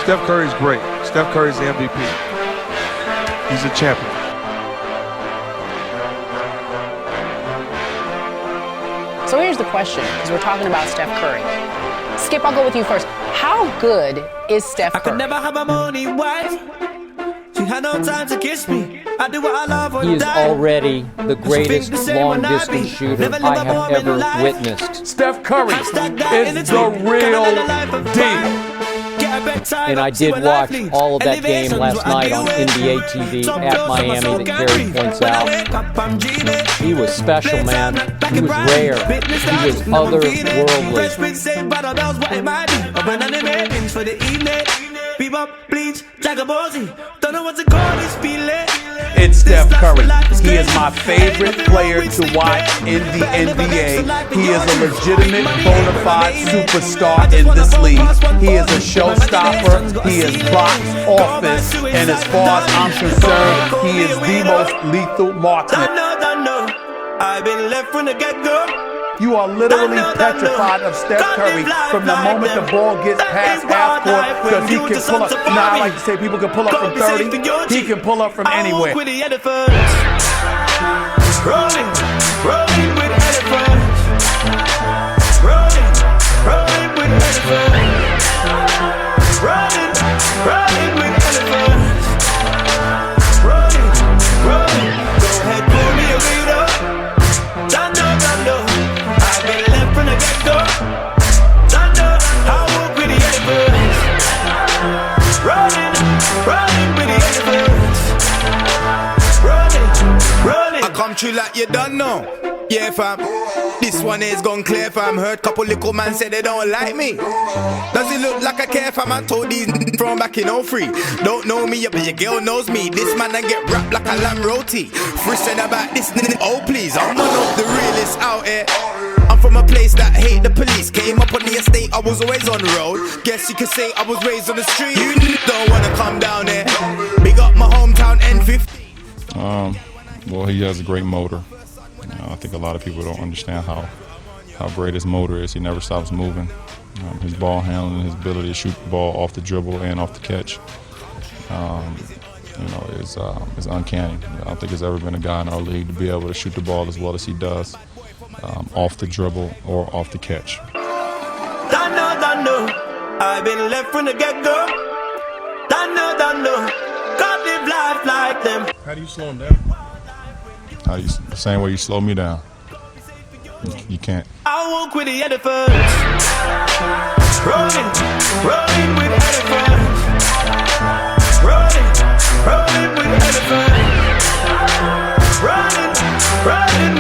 Steph Curry's great. Steph Curry's the MVP. He's a champion. So here's the question, because we're talking about Steph Curry. Skip, I'll go with you first. How good is Steph Curry? I could never have a money wife. She had no time to kiss me. I do what I love all the He is time. already the greatest long-distance shooter I have ever witnessed. Steph Curry is the real deal. And I did watch all of that game last night on NBA TV at Miami that Gary points out. He was special, man. He was rare. He was otherworldly. It's Steph Curry. He is my favorite player to watch in the NBA. He is a legitimate, bona fide superstar in this league. He is a showstopper. He is box office. And as far as I'm concerned, he is the most lethal marksman. I've been left from the get-go. You are literally petrified of Steph Curry from the moment the ball gets past half court, because he can pull up. Now I like to say people can pull up from 30. He can pull up from anywhere. Rolling with elephants. Rolling with elephants. Rolling with elephants. Rolling with elephants. Rolling. Go ahead, pull me a leader. Dando. I've been left from the get-go. Dando, I walk with the elephants. Rolling with the elephants. Rolling. I come true like you don't know. Yeah, fam. This one is gone clear, fam. Heard couple little man say they don't like me. Does it look like I care, fam? I told these from back in 03. Don't know me, but your girl knows me. This man I get wrapped like a lamb roti. Frizzing about this, oh please. I'm one of the realest out here. I'm from a place that hate the police. Came up on the estate, I was always on the road. Guess you could say I was raised on the street. You don't wanna come down there. Big up my hometown N50. Well, he has a great motor. I think a lot of people don't understand how great his motor is. He never stops moving. His ball handling, his ability to shoot the ball off the dribble and off the catch, is uncanny. I don't think there's ever been a guy in our league to be able to shoot the ball as well as he does, off the dribble or off the catch. Dando. I've been left from the get-go. Dando. Can't live life like them. How do you slow him down? The same way you slow me down. You can't. I walk with the elephants. Rolling with elephants. Rolling with elephants. Rolling